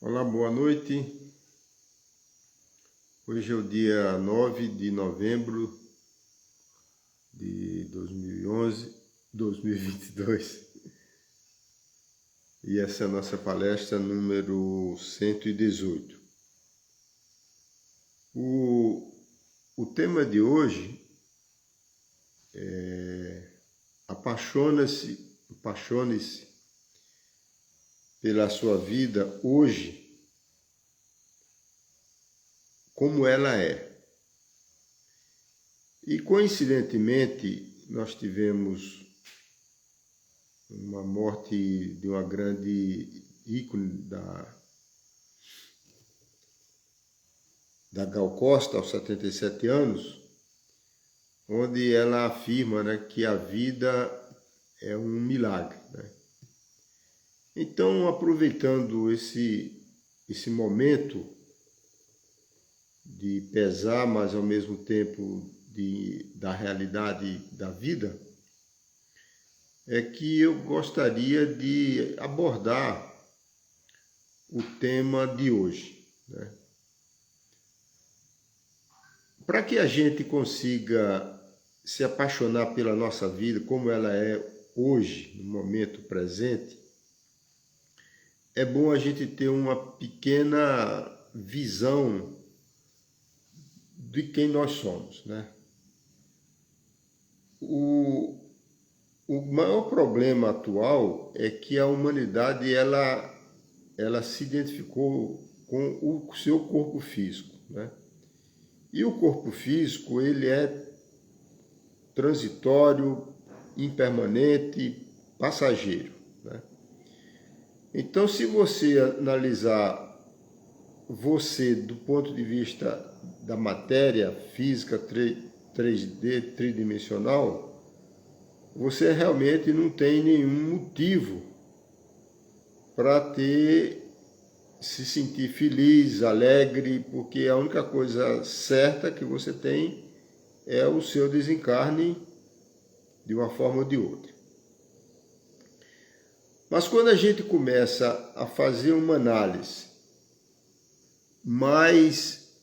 Olá, boa noite. Hoje é o dia 9 de novembro de 2022 e essa é a nossa palestra número 118. O tema de hoje é apaixone-se pela sua vida hoje como ela é. E coincidentemente nós tivemos uma morte de uma grande ícone da Gal Costa aos 77 anos, onde ela afirma, né, que a vida é um milagre, né? Então, aproveitando esse momento de pesar, mas ao mesmo tempo da realidade da vida, é que eu gostaria de abordar o tema de hoje, né? Para que a gente consiga se apaixonar pela nossa vida como ela é hoje, no momento presente, é bom a gente ter uma pequena visão de quem nós somos, né? O maior problema atual é que a humanidade ela se identificou com o seu corpo físico, né? E o corpo físico ele é transitório, impermanente, passageiro, né? Então, se você analisar você do ponto de vista da matéria física 3D, tridimensional, você realmente não tem nenhum motivo para se sentir feliz, alegre, porque a única coisa certa que você tem é o seu desencarne de uma forma ou de outra. Mas quando a gente começa a fazer uma análise mais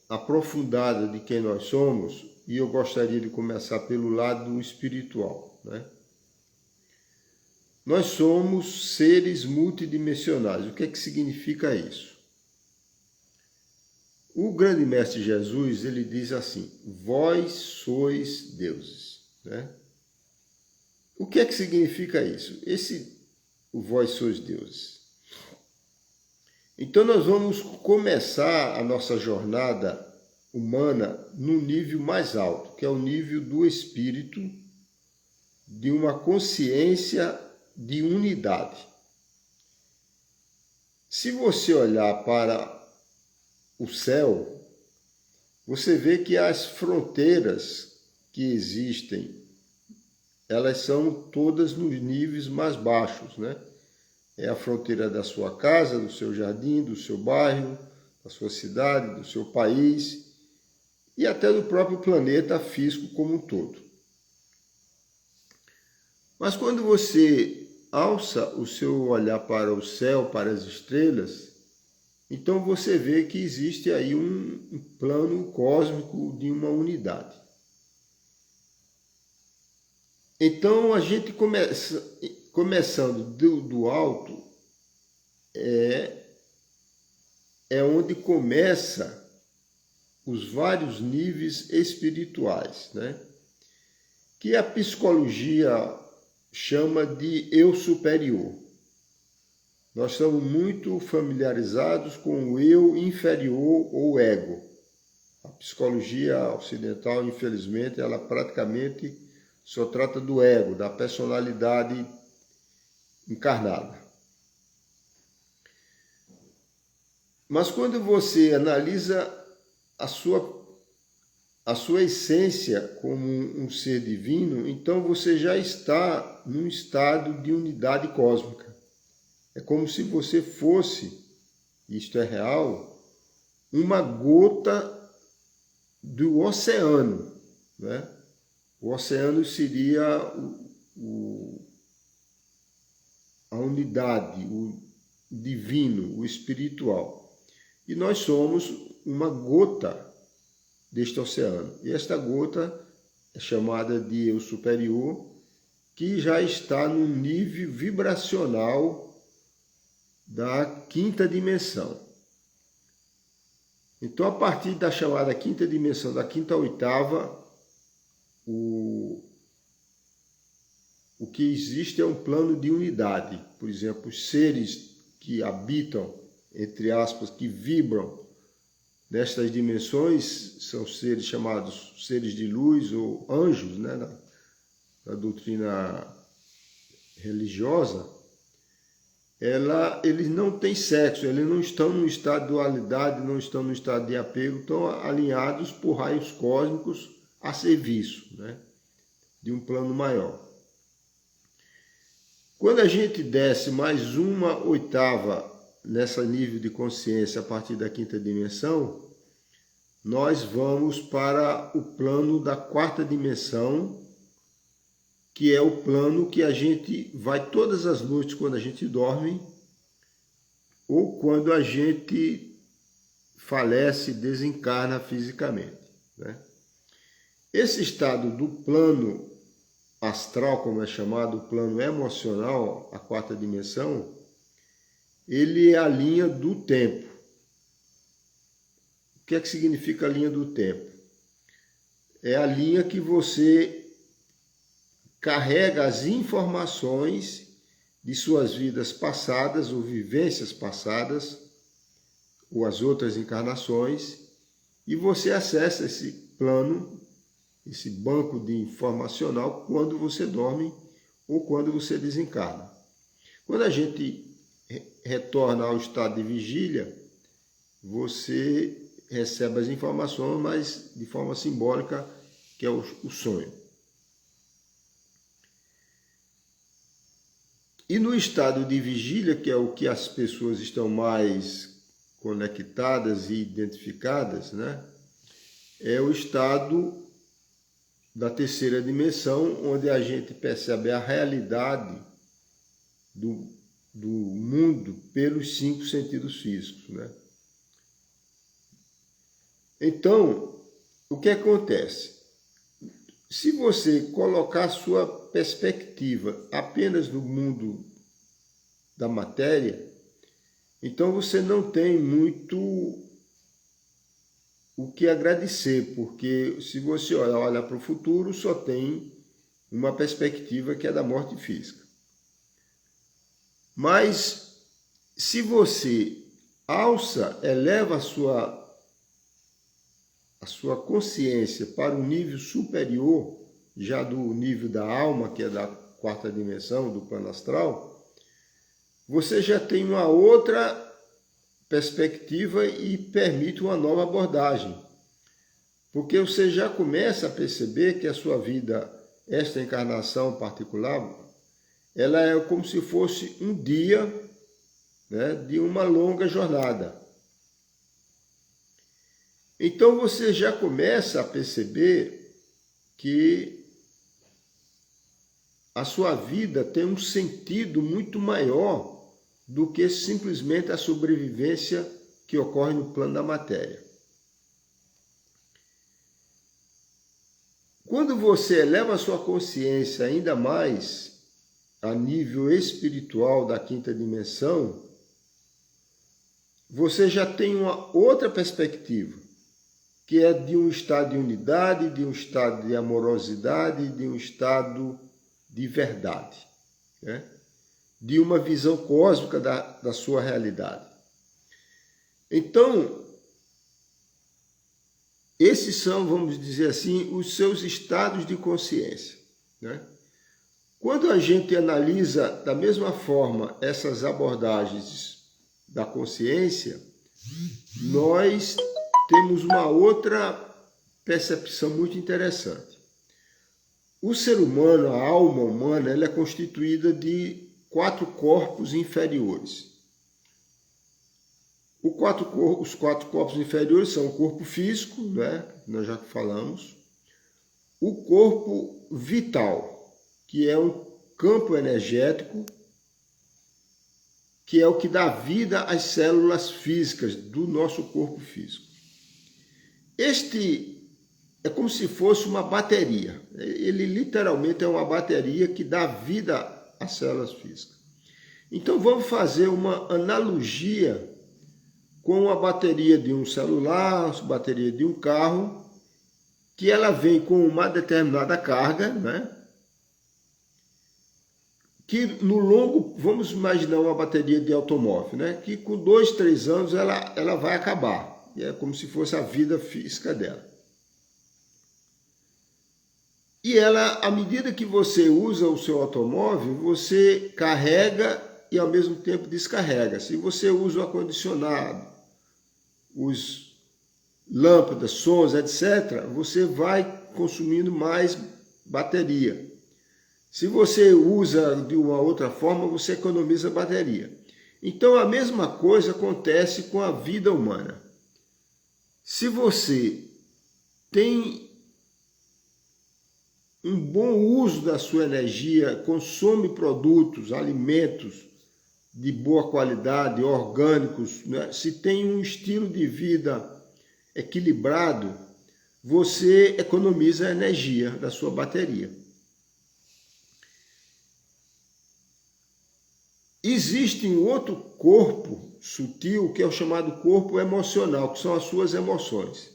aprofundada de quem nós somos, e eu gostaria de começar pelo lado espiritual, né? Nós somos seres multidimensionais. O que é que significa isso? O grande mestre Jesus, ele diz assim: vós sois deuses, né? O que é que significa isso? O vós sois deuses. Então nós vamos começar a nossa jornada humana no nível mais alto, que é o nível do espírito, de uma consciência de unidade. Se você olhar para o céu, você vê que as fronteiras que existem, elas são todas nos níveis mais baixos, né? É a fronteira da sua casa, do seu jardim, do seu bairro, da sua cidade, do seu país e até do próprio planeta físico como um todo. Mas quando você alça o seu olhar para o céu, para as estrelas, então você vê que existe aí um plano cósmico de uma unidade. Então a gente começando do alto, é onde começa os vários níveis espirituais, né? Que a psicologia chama de eu superior. Nós estamos muito familiarizados com o eu inferior ou ego. A psicologia ocidental, infelizmente, ela praticamente só trata do ego, da personalidade encarnada. Mas quando você analisa a sua essência como um ser divino, então você já está num estado de unidade cósmica. É como se você fosse, isto é real, uma gota do oceano, né? O oceano seria a unidade, divino, o espiritual. E nós somos uma gota deste oceano. E esta gota é chamada de eu superior, que já está num nível vibracional da quinta dimensão. Então, a partir da chamada quinta dimensão, da quinta oitava, o que existe é um plano de unidade. Por exemplo, os seres que habitam, entre aspas, que vibram nestas dimensões, são seres chamados seres de luz ou anjos, né, na doutrina religiosa. Eles não têm sexo, eles não estão no estado de dualidade, não estão no estado de apego, estão alinhados por raios cósmicos a serviço, né, de um plano maior. Quando a gente desce mais uma oitava nesse nível de consciência a partir da quinta dimensão, nós vamos para o plano da quarta dimensão, que é o plano que a gente vai todas as noites quando a gente dorme ou quando a gente falece, desencarna fisicamente, né? Esse estado do plano astral, como é chamado, o plano emocional, a quarta dimensão, ele é a linha do tempo. O que é que significa a linha do tempo? É a linha que você carrega as informações de suas vidas passadas ou vivências passadas ou as outras encarnações e você acessa esse plano, esse banco de informacional quando você dorme ou quando você desencarna. Quando a gente retorna ao estado de vigília, você recebe as informações, mas de forma simbólica, que é o sonho. E no estado de vigília, que é o que as pessoas estão mais conectadas e identificadas, né? É o estado da terceira dimensão, onde a gente percebe a realidade do mundo pelos 5 sentidos físicos, né? Então, o que acontece? Se você colocar sua perspectiva apenas no mundo da matéria, então você não tem muito o que agradecer, porque se você olha para o futuro, só tem uma perspectiva que é da morte física. Mas se você eleva a sua consciência para um nível superior, já do nível da alma, que é da quarta dimensão, do plano astral, você já tem uma outra perspectiva e permite uma nova abordagem. Porque você já começa a perceber que a sua vida, esta encarnação particular, ela é como se fosse um dia, né, de uma longa jornada. Então você já começa a perceber que a sua vida tem um sentido muito maior do que simplesmente a sobrevivência que ocorre no plano da matéria. Quando você eleva a sua consciência ainda mais a nível espiritual da quinta dimensão, você já tem uma outra perspectiva, que é de um estado de unidade, de um estado de amorosidade, de um estado de verdade, né? De uma visão cósmica da sua realidade. Então, esses são, vamos dizer assim, os seus estados de consciência, né? Quando a gente analisa da mesma forma essas abordagens da consciência, nós temos uma outra percepção muito interessante. O ser humano, a alma humana, ela é constituída de 4 corpos inferiores. Os 4 corpos inferiores são o corpo físico, né? Nós já falamos. O corpo vital, que é um campo energético que é o que dá vida às células físicas do nosso corpo físico. Este é como se fosse uma bateria. Ele literalmente é uma bateria que dá vida às células físicas. Então vamos fazer uma analogia com a bateria de um celular, a bateria de um carro, que ela vem com uma determinada carga, né? Que no longo, vamos imaginar uma bateria de automóvel, né? Que com 2, 3 anos ela vai acabar. E é como se fosse a vida física dela. E ela, à medida que você usa o seu automóvel, você carrega e ao mesmo tempo descarrega. Se você usa o ar-condicionado, os lâmpadas, sons, etc., você vai consumindo mais bateria. Se você usa de uma outra forma, você economiza bateria. Então a mesma coisa acontece com a vida humana. Se você tem um bom uso da sua energia, consome produtos, alimentos de boa qualidade, orgânicos, né? Se tem um estilo de vida equilibrado, você economiza a energia da sua bateria. Existe um outro corpo sutil que é o chamado corpo emocional, que são as suas emoções.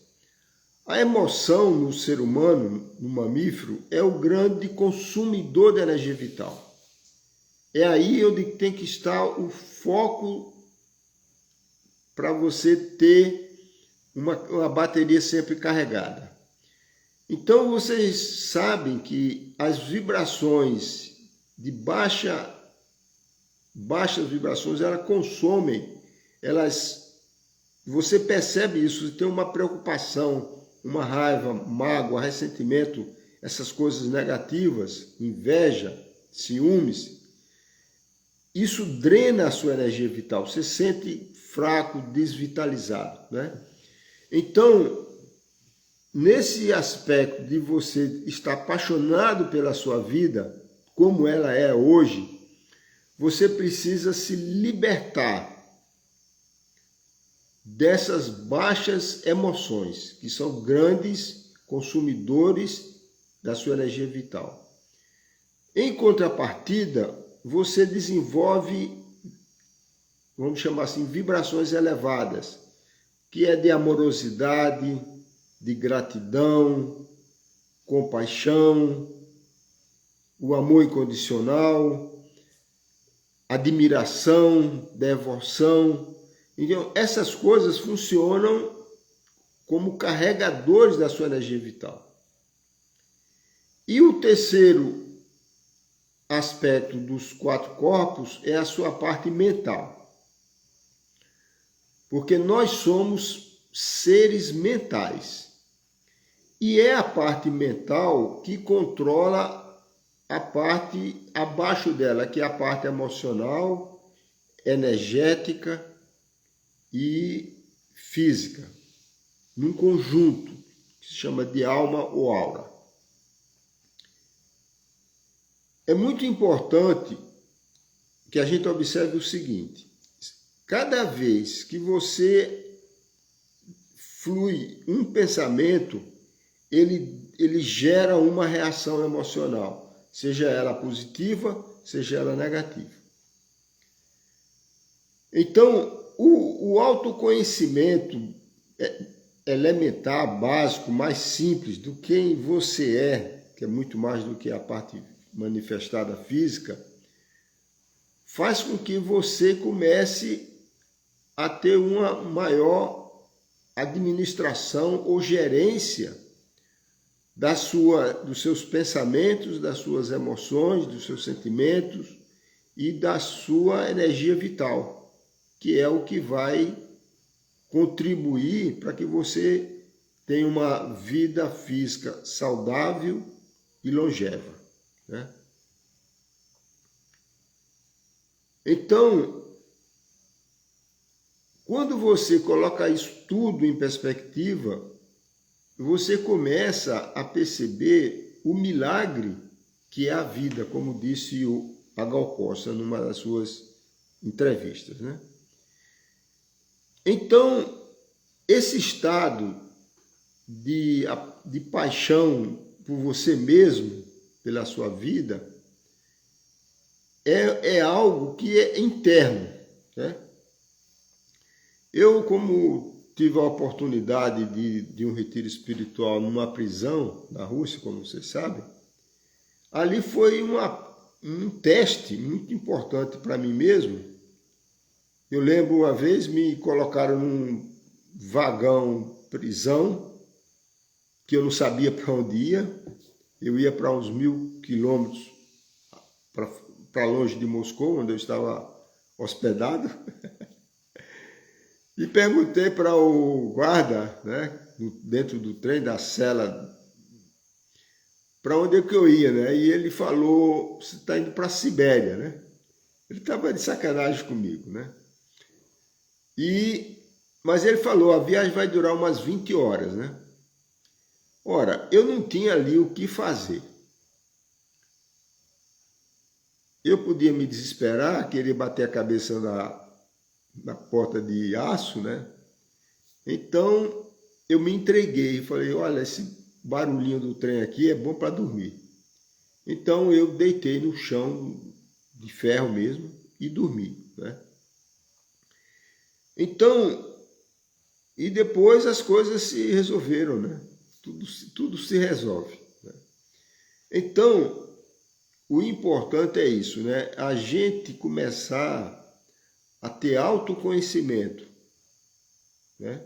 A emoção no ser humano, no mamífero, é o grande consumidor de energia vital. É aí onde tem que estar o foco para você ter uma bateria sempre carregada. Então vocês sabem que as vibrações de baixas vibrações, elas consomem, você percebe isso, você tem uma preocupação, uma raiva, mágoa, ressentimento, essas coisas negativas, inveja, ciúmes, isso drena a sua energia vital, você se sente fraco, desvitalizado, né? Então, nesse aspecto de você estar apaixonado pela sua vida, como ela é hoje, você precisa se libertar dessas baixas emoções, que são grandes consumidores da sua energia vital. Em contrapartida, você desenvolve, vamos chamar assim, vibrações elevadas, que é de amorosidade, de gratidão, compaixão, o amor incondicional, admiração, devoção. Então, essas coisas funcionam como carregadores da sua energia vital. E o terceiro aspecto dos 4 corpos é a sua parte mental. Porque nós somos seres mentais. E é a parte mental que controla a parte abaixo dela, que é a parte emocional, energética e física, num conjunto que se chama de alma ou aura. É muito importante que a gente observe o seguinte: cada vez que você flui um pensamento, ele gera uma reação emocional, seja ela positiva, seja ela negativa. Então, o autoconhecimento elementar, básico, mais simples do quem você é, que é muito mais do que a parte manifestada física, faz com que você comece a ter uma maior administração ou gerência dos seus pensamentos, das suas emoções, dos seus sentimentos e da sua energia vital, que é o que vai contribuir para que você tenha uma vida física saudável e longeva, né? Então, quando você coloca isso tudo em perspectiva, você começa a perceber o milagre que é a vida, como disse o Gal Costa numa das suas entrevistas, né? Então, esse estado de paixão por você mesmo, pela sua vida, é algo que é interno, né? Eu, como tive a oportunidade de um retiro espiritual numa prisão na Rússia, como vocês sabem, ali foi um teste muito importante para mim mesmo. Eu lembro uma vez me colocaram num vagão prisão, que eu não sabia para onde ia. Eu ia para uns 1000 quilômetros para longe de Moscou, onde eu estava hospedado. E perguntei para o guarda, né, dentro do trem, da cela, para onde é que eu ia, né? E ele falou, você está indo para a Sibéria, né? Ele estava de sacanagem comigo, né? Mas ele falou, a viagem vai durar umas 20 horas, né? Ora, eu não tinha ali o que fazer. Eu podia me desesperar, querer bater a cabeça na porta de aço, né? Então, eu me entreguei e falei, olha, esse barulhinho do trem aqui é bom para dormir. Então, eu deitei no chão de ferro mesmo e dormi, né? Então, e depois as coisas se resolveram, né? Tudo se resolve, né? Então, o importante é isso, né? A gente começar a ter autoconhecimento, né?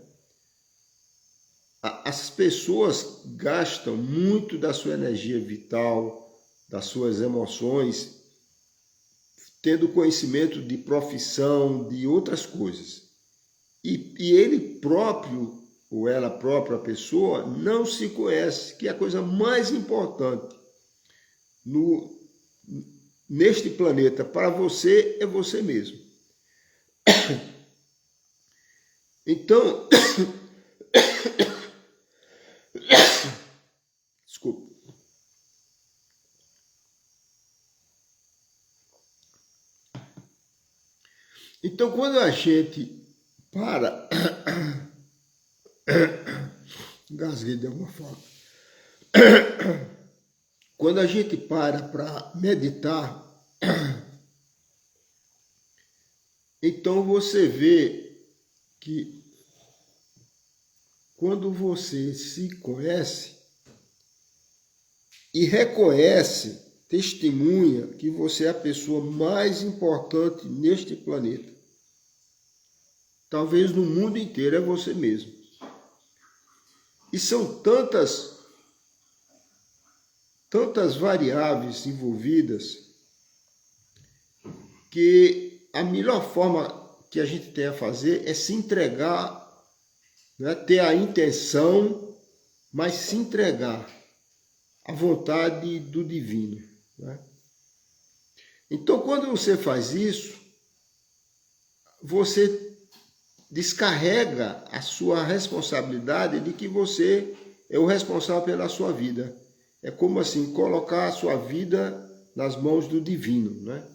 As pessoas gastam muito da sua energia vital, das suas emoções, tendo conhecimento de profissão, de outras coisas. E ele próprio, ou ela própria, a pessoa, não se conhece, que é a coisa mais importante neste planeta para você é você mesmo. Então, desculpa. Então, quando a gente para, engasguei de alguma forma. Quando a gente para meditar, então você vê que quando você se conhece e reconhece, testemunha que você é a pessoa mais importante neste planeta, talvez no mundo inteiro, é você mesmo. E são tantas variáveis envolvidas que a melhor forma que a gente tem a fazer é se entregar, né? Ter a intenção, mas se entregar à vontade do divino, né? Então, quando você faz isso, você descarrega a sua responsabilidade de que você é o responsável pela sua vida. É como assim, colocar a sua vida nas mãos do divino, né?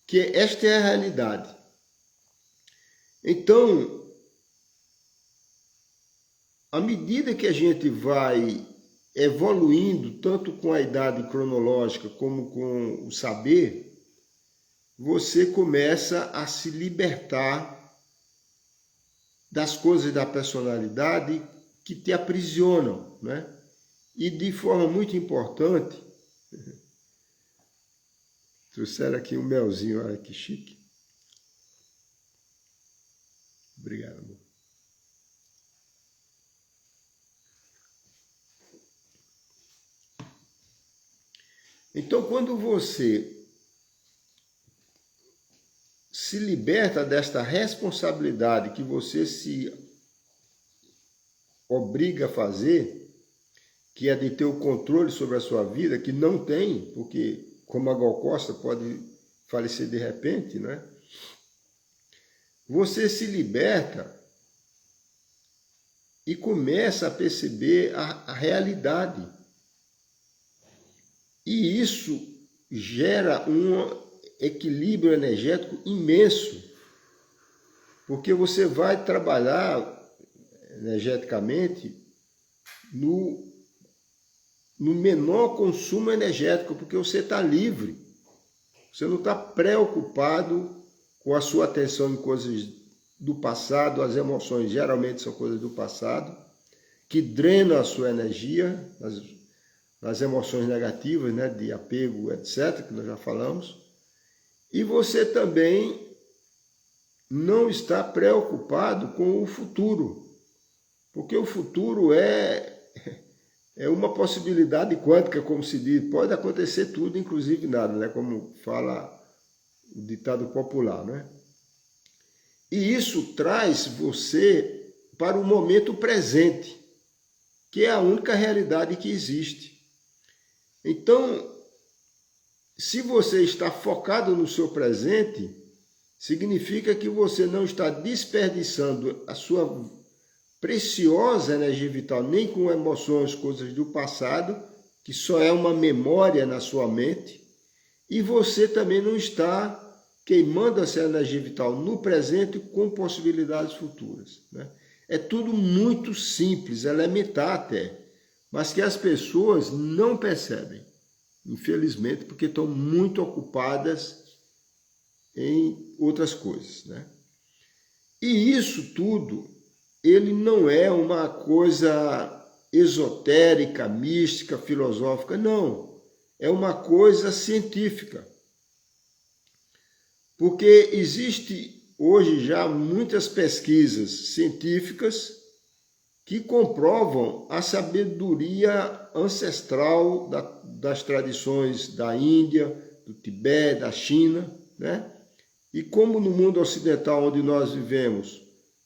Que esta é a realidade. Então, à medida que a gente vai evoluindo, tanto com a idade cronológica como com o saber, você começa a se libertar das coisas da personalidade que te aprisionam, né? E de forma muito importante, trouxeram aqui um melzinho, olha que chique. Obrigado, amor. Então, quando você se liberta desta responsabilidade que você se obriga a fazer, que é de ter o controle sobre a sua vida, que não tem, porque, como a Gal Costa pode falecer de repente, né? Você se liberta e começa a perceber a realidade. E isso gera equilíbrio energético imenso, porque você vai trabalhar energeticamente no menor consumo energético, porque você está livre. Você não está preocupado com a sua atenção em coisas do passado. As emoções geralmente são coisas do passado, que drenam a sua energia, as emoções negativas, né, de apego, etc., que nós já falamos. E você também não está preocupado com o futuro, porque o futuro é uma possibilidade quântica, como se diz. Pode acontecer tudo, inclusive nada, né? Como fala o ditado popular, né? E isso traz você para o momento presente, que é a única realidade que existe. Então, se você está focado no seu presente, significa que você não está desperdiçando a sua preciosa energia vital, nem com emoções, coisas do passado, que só é uma memória na sua mente, e você também não está queimando essa energia vital no presente com possibilidades futuras, né? É tudo muito simples, elementar até, mas que as pessoas não percebem, infelizmente, porque estão muito ocupadas em outras coisas, né? E isso tudo, ele não é uma coisa esotérica, mística, filosófica, não. É uma coisa científica. Porque existe hoje já muitas pesquisas científicas que comprovam a sabedoria ancestral das tradições da Índia, do Tibete, da China, né? E como no mundo ocidental onde nós vivemos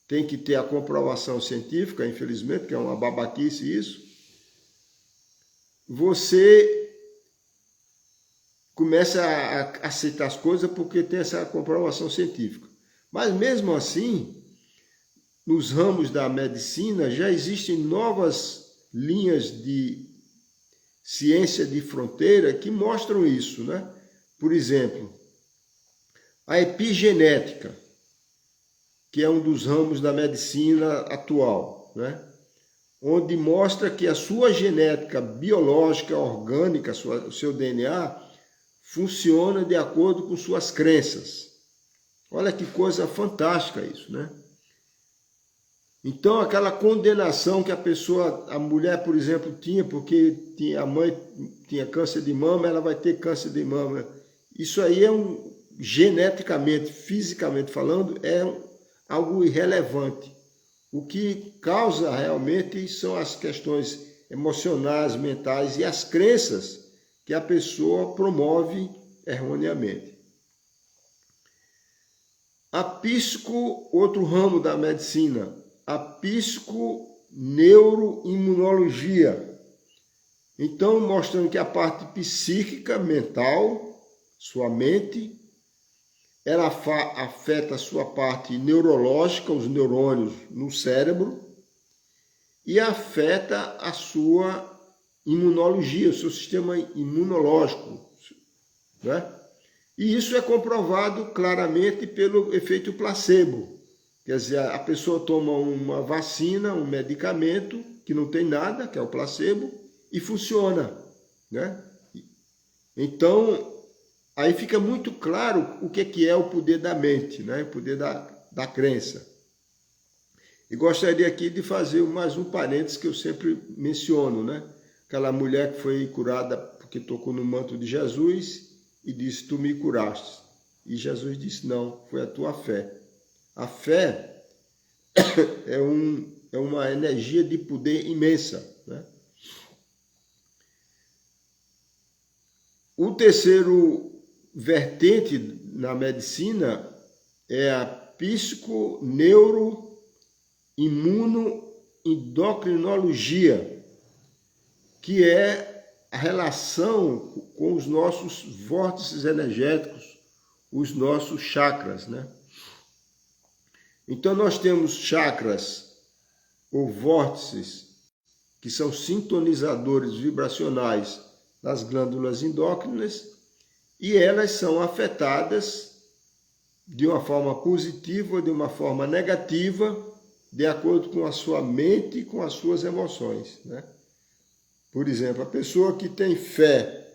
tem que ter a comprovação científica, infelizmente, que é uma babaquice isso, você começa a aceitar as coisas porque tem essa comprovação científica. Mas mesmo assim, nos ramos da medicina já existem novas linhas de ciência de fronteira que mostram isso, né? Por exemplo, a epigenética, que é um dos ramos da medicina atual, né? Onde mostra que a sua genética biológica, orgânica, o seu DNA, funciona de acordo com suas crenças. Olha que coisa fantástica isso, né? Então, aquela condenação que a mulher, por exemplo, tinha, porque a mãe tinha câncer de mama, ela vai ter câncer de mama. Isso aí geneticamente, fisicamente falando, é algo irrelevante. O que causa realmente são as questões emocionais, mentais e as crenças que a pessoa promove erroneamente. A outro ramo da medicina, a psiconeuroimunologia. Então, mostrando que a parte psíquica, mental, sua mente, ela afeta a sua parte neurológica, os neurônios no cérebro, e afeta a sua imunologia, o seu sistema imunológico, né? E isso é comprovado claramente pelo efeito placebo. Quer dizer, a pessoa toma uma vacina, um medicamento que não tem nada, que é o placebo, e funciona, né? Então, aí fica muito claro o que é o poder da mente, né? O poder da crença. E gostaria aqui de fazer mais um parênteses que eu sempre menciono, né? Aquela mulher que foi curada porque tocou no manto de Jesus e disse, tu me curaste. E Jesus disse, não, foi a tua fé. A fé é uma energia de poder imensa, né? O terceiro vertente na medicina é a psiconeuroimunoendocrinologia, que é a relação com os nossos vórtices energéticos, os nossos chakras, né? Então nós temos chakras ou vórtices que são sintonizadores vibracionais das glândulas endócrinas e elas são afetadas de uma forma positiva ou de uma forma negativa, de acordo com a sua mente e com as suas emoções, né? Por exemplo, a pessoa que tem fé,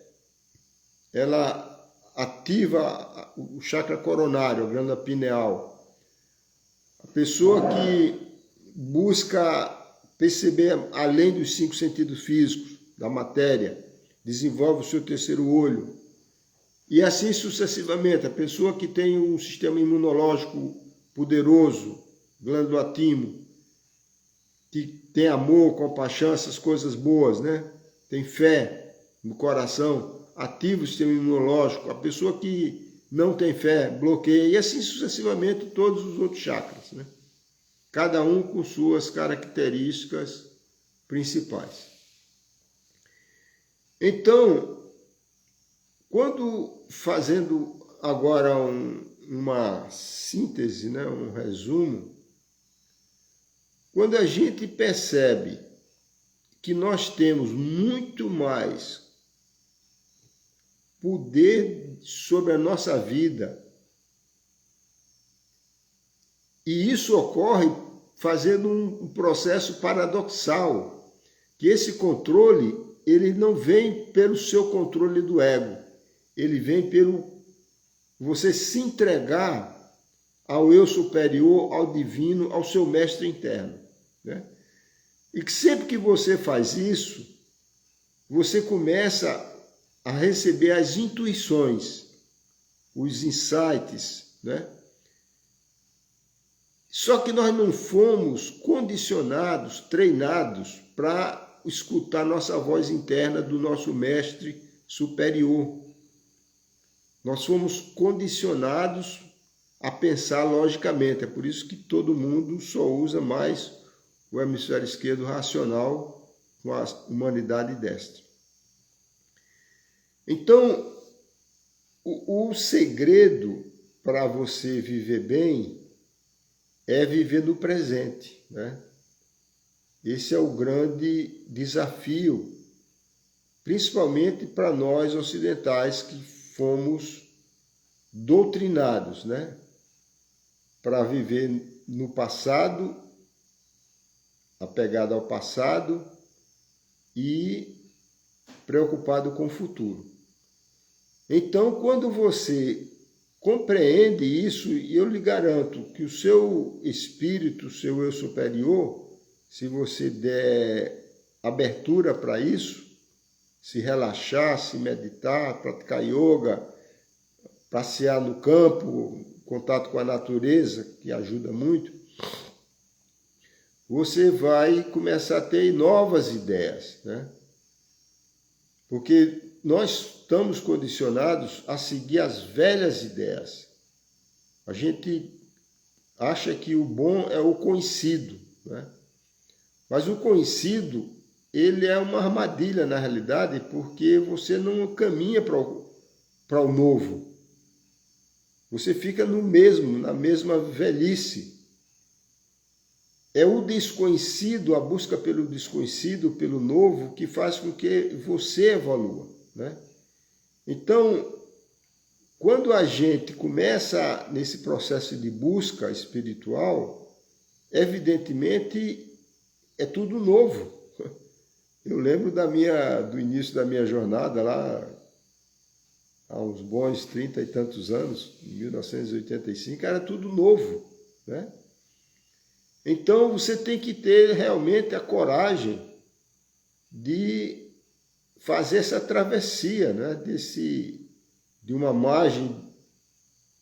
ela ativa o chakra coronário, a glândula pineal. A pessoa que busca perceber além dos 5 sentidos físicos, da matéria, desenvolve o seu terceiro olho. E assim sucessivamente. A pessoa que tem um sistema imunológico poderoso, glândula timo, que tem amor, compaixão, essas coisas boas, né? Tem fé no coração, ativa o sistema imunológico. A pessoa que não tem fé, bloqueia, e assim sucessivamente todos os outros chakras, né? Cada um com suas características principais. Então, quando fazendo agora uma síntese, né, um resumo, quando a gente percebe que nós temos muito mais poder sobre a nossa vida, e isso ocorre fazendo um processo paradoxal, que esse controle, ele não vem pelo seu controle do ego, ele vem pelo você se entregar ao eu superior, ao divino, ao seu mestre interno, né? E que sempre que você faz isso, você começa a receber as intuições, os insights, né? Só que nós não fomos condicionados, treinados para escutar nossa voz interna do nosso mestre superior. Nós fomos condicionados a pensar logicamente. É por isso que todo mundo só usa mais o hemisfério esquerdo racional com a humanidade destra. Então, o segredo para você viver bem é viver no presente, né? Esse é o grande desafio, principalmente para nós ocidentais que fomos doutrinados, né? Para viver no passado, apegado ao passado e preocupado com o futuro. Então, quando você compreende isso, e eu lhe garanto que o seu espírito, o seu eu superior, se você der abertura para isso, se relaxar, se meditar, praticar yoga, passear no campo, contato com a natureza, que ajuda muito, você vai começar a ter novas ideias, né? Porque nós estamos condicionados a seguir as velhas ideias. A gente acha que o bom é o conhecido, né? Mas o conhecido, ele é uma armadilha na realidade, porque você não caminha para o novo. Você fica no mesmo, na mesma velhice. É o desconhecido, a busca pelo desconhecido, pelo novo, que faz com que você evolua, né? Então, quando a gente começa nesse processo de busca espiritual, evidentemente é tudo novo. Eu lembro do início da minha jornada lá, há uns bons 30 e tantos anos, em 1985, era tudo novo, né? Então, você tem que ter realmente a coragem de fazer essa travessia, né? De uma margem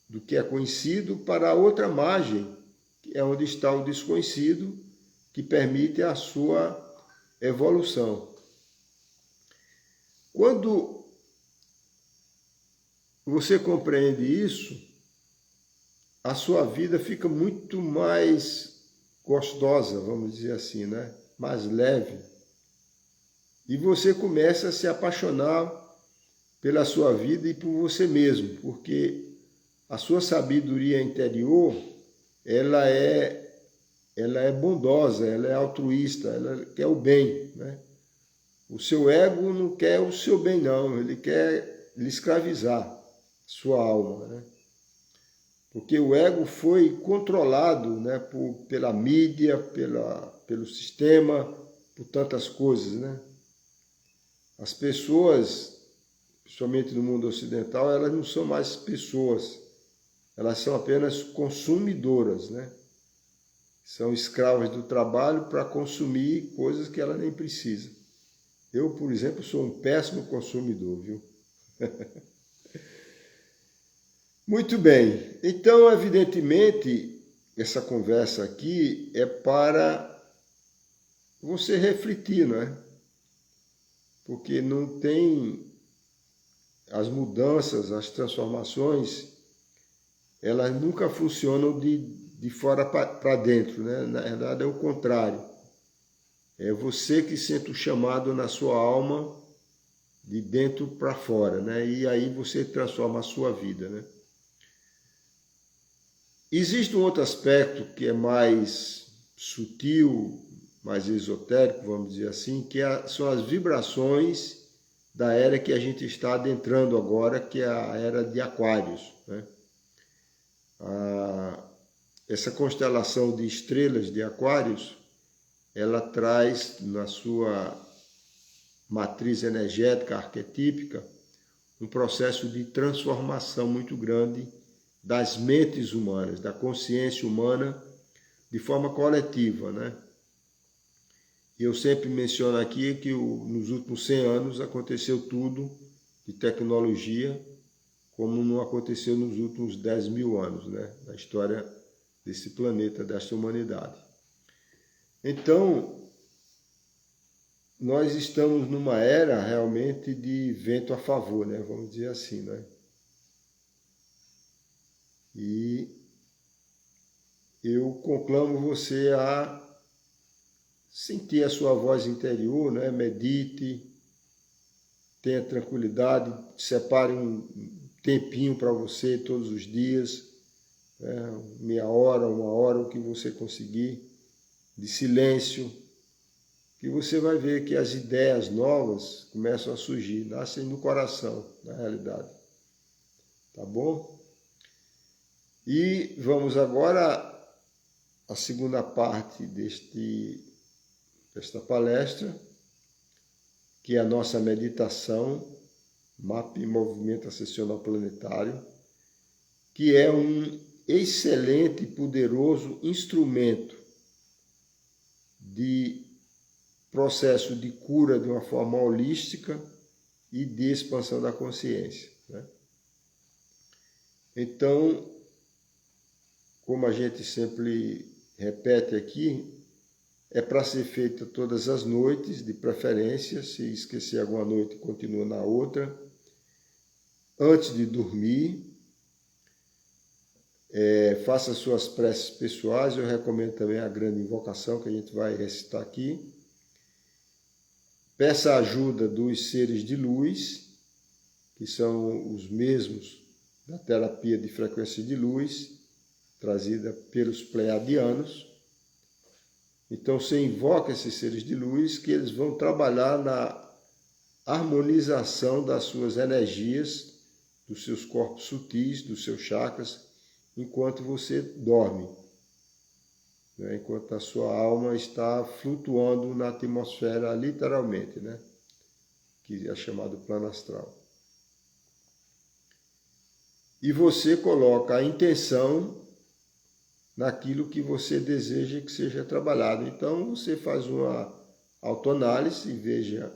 do que é conhecido para outra margem, que é onde está o desconhecido, que permite a sua evolução. Quando você compreende isso, a sua vida fica muito mais gostosa, vamos dizer assim, né? Mais leve. E você começa a se apaixonar pela sua vida e por você mesmo, porque a sua sabedoria interior, ela é bondosa, ela é altruísta, ela quer o bem, né? O seu ego não quer o seu bem, não, ele quer lhe escravizar. sua alma, né? Porque o ego foi controlado, né, pela mídia, pelo sistema, por tantas coisas, né? As pessoas, principalmente no mundo ocidental, elas não são mais pessoas, elas são apenas consumidoras, né? São escravas do trabalho para consumir coisas que ela nem precisa. Eu, por exemplo, sou um péssimo consumidor, viu? Muito bem. Então, evidentemente, essa conversa aqui é para você refletir, não é? Porque não tem as mudanças, as transformações, elas nunca funcionam de fora para dentro, né? Na verdade, é o contrário. É você que sente o chamado na sua alma de dentro para fora, né? E aí você transforma a sua vida, né? Existe um outro aspecto que é mais sutil, mais esotérico, vamos dizer assim, que são as vibrações da era que a gente está adentrando agora, que é a era de Aquários, né? Essa constelação de estrelas de Aquários, ela traz na sua matriz energética arquetípica um processo de transformação muito grande das mentes humanas, da consciência humana de forma coletiva, né? E eu sempre menciono aqui que nos últimos 100 anos aconteceu tudo de tecnologia como não aconteceu nos últimos 10 mil anos, né? Na história desse planeta, desta humanidade. Então, nós estamos numa era realmente de vento a favor, né? Vamos dizer assim, né? E eu conclamo você a sentir a sua voz interior, né? Medite, tenha tranquilidade, separe um tempinho para você todos os dias, né? Meia hora, uma hora, o que você conseguir, de silêncio, que você vai ver que as ideias novas começam a surgir, nascem no coração, na realidade. Tá bom? E vamos agora à segunda parte desta palestra, que é a nossa meditação, mapa e movimento ascensional planetário, que é um excelente e poderoso instrumento de processo de cura de uma forma holística e de expansão da consciência, né? Então, como a gente sempre repete aqui, é para ser feita todas as noites, de preferência, se esquecer alguma noite, continua na outra. Antes de dormir, faça suas preces pessoais, eu recomendo também a grande invocação que a gente vai recitar aqui. Peça a ajuda dos seres de luz, que são os mesmos da terapia de frequência de luz, trazida pelos pleiadianos. Então você invoca esses seres de luz que eles vão trabalhar na harmonização das suas energias, dos seus corpos sutis, dos seus chakras, enquanto você dorme, né? Enquanto a sua alma está flutuando na atmosfera, literalmente, né? Que é chamado plano astral. E você coloca a intenção naquilo que você deseja que seja trabalhado. Então você faz uma autoanálise e veja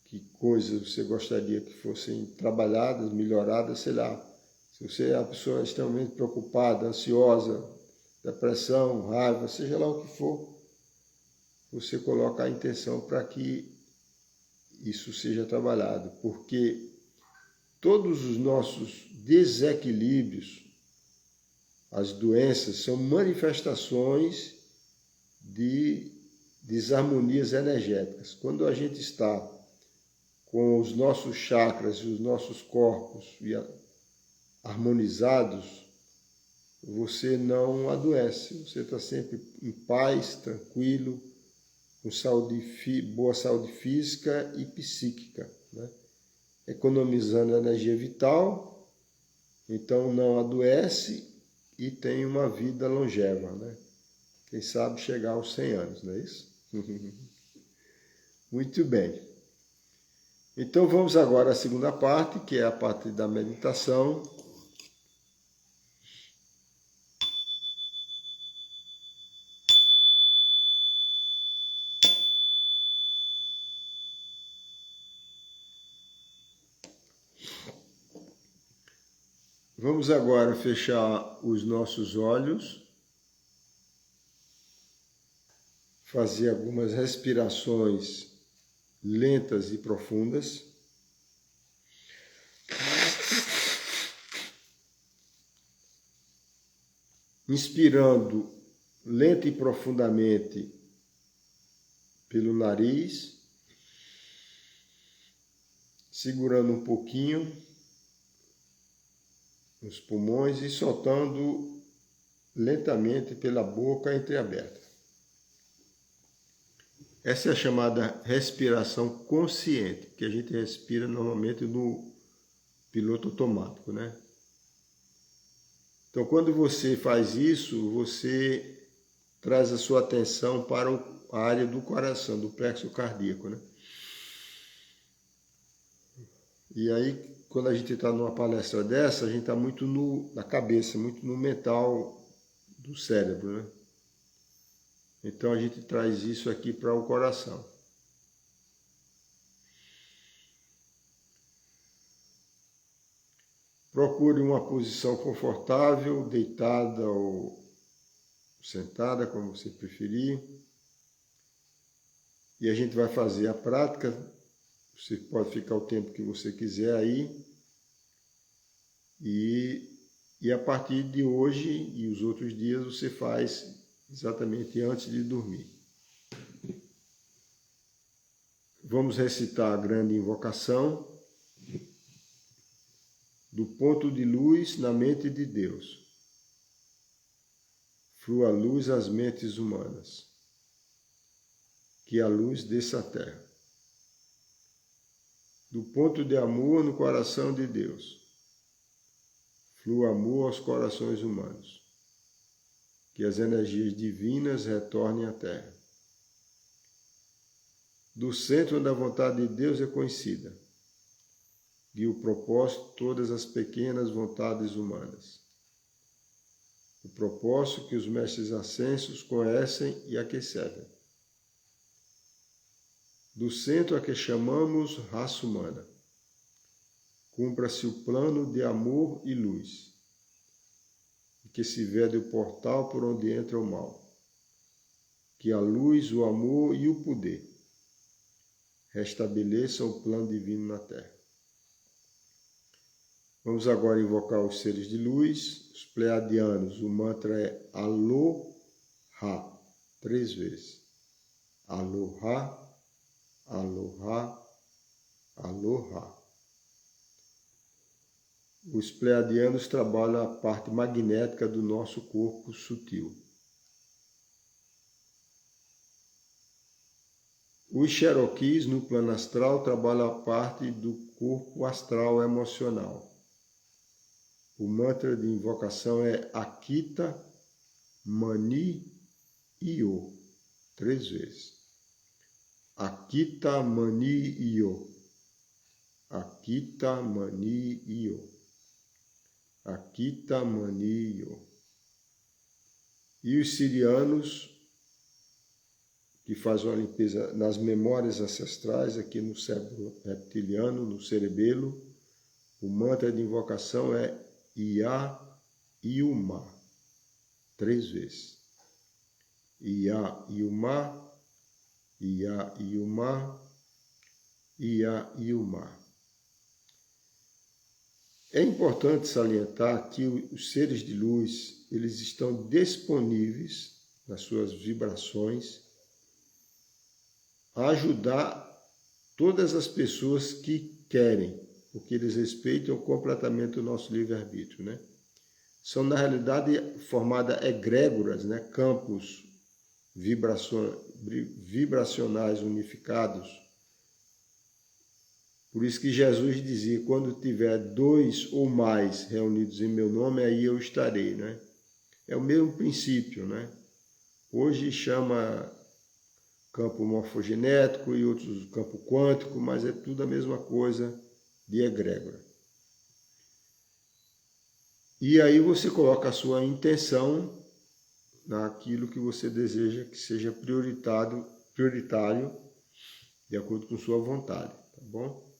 que coisas você gostaria que fossem trabalhadas, melhoradas, sei lá. Se você é uma pessoa extremamente preocupada, ansiosa, depressão, raiva, seja lá o que for, você coloca a intenção para que isso seja trabalhado, porque todos os nossos desequilíbrios, as doenças, são manifestações de desarmonias energéticas. Quando a gente está com os nossos chakras e os nossos corpos harmonizados, você não adoece, você está sempre em paz, tranquilo, com boa saúde física e psíquica, né? Economizando energia vital então não adoece e tem uma vida longeva, né? Quem sabe chegar aos 100 anos, não é isso? Muito bem. Então vamos agora à segunda parte, que é a parte da meditação. Vamos agora fechar os nossos olhos, fazer algumas respirações lentas e profundas. Inspirando lenta e profundamente pelo nariz, segurando um pouquinho os pulmões e soltando lentamente pela boca entreaberta. Essa é a chamada respiração consciente, que a gente respira normalmente no piloto automático, né? Então, quando você faz isso, você traz a sua atenção para a área do coração, do plexo cardíaco, né? E aí, quando a gente está numa palestra dessa, a gente está muito na cabeça, muito no mental do cérebro, né? Então a gente traz isso aqui para o coração. Procure uma posição confortável, deitada ou sentada, como você preferir. E a gente vai fazer a prática. Você pode ficar o tempo que você quiser aí. E a partir de hoje e os outros dias você faz exatamente antes de dormir. Vamos recitar a grande invocação do ponto de luz na mente de Deus. Flua a luz às mentes humanas. Que a luz desça à terra. Do ponto de amor no coração de Deus. Flua amor aos corações humanos. Que as energias divinas retornem à terra. Do centro onde a vontade de Deus é conhecida. Guia o propósito de todas as pequenas vontades humanas. O propósito que os mestres ascensos conhecem e a que servem. Do centro a que chamamos raça humana. Cumpra-se o plano de amor e luz, e que se vede o portal por onde entra o mal. Que a luz, o amor e o poder restabeleçam o plano divino na Terra. Vamos agora invocar os seres de luz, os pleiadianos. O mantra é Aloha, 3 vezes. Aloha, Aloha, Aloha. Os pleiadianos trabalham a parte magnética do nosso corpo sutil. Os Cherokees, no plano astral, trabalham a parte do corpo astral emocional. O mantra de invocação é Akita Mani Iyo, 3 vezes. Akita Mani Iyo. Akita Mani Iyo. Akita Mani Iyo. E os sirianos, que fazem uma limpeza nas memórias ancestrais, aqui no cérebro reptiliano, no cerebelo, o mantra de invocação é Ia Iuma, 3 vezes. Ia Iuma, Ia Iuma, Ia Iuma. É importante salientar que os seres de luz, eles estão disponíveis nas suas vibrações a ajudar todas as pessoas que querem, porque eles respeitam completamente o nosso livre-arbítrio, né? São, na realidade, formadas egrégoras, né? Campos vibracionais unificados, Por isso que Jesus dizia, quando tiver 2 ou mais reunidos em meu nome, aí eu estarei, né? É o mesmo princípio, né? Hoje chama campo morfogenético e outros campo quântico, mas é tudo a mesma coisa de egrégora. E aí você coloca a sua intenção naquilo que você deseja que seja prioritário de acordo com sua vontade, tá bom?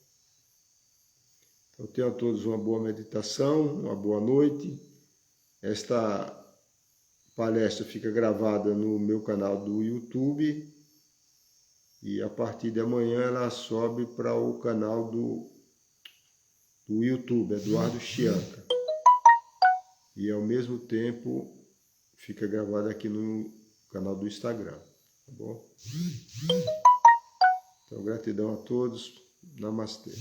Então tenham todos uma boa meditação, uma boa noite. Esta palestra fica gravada no meu canal do YouTube e a partir de amanhã ela sobe para o canal do YouTube, Eduardo Chianca. E ao mesmo tempo fica gravada aqui no canal do Instagram, tá bom? Então gratidão a todos, namastê.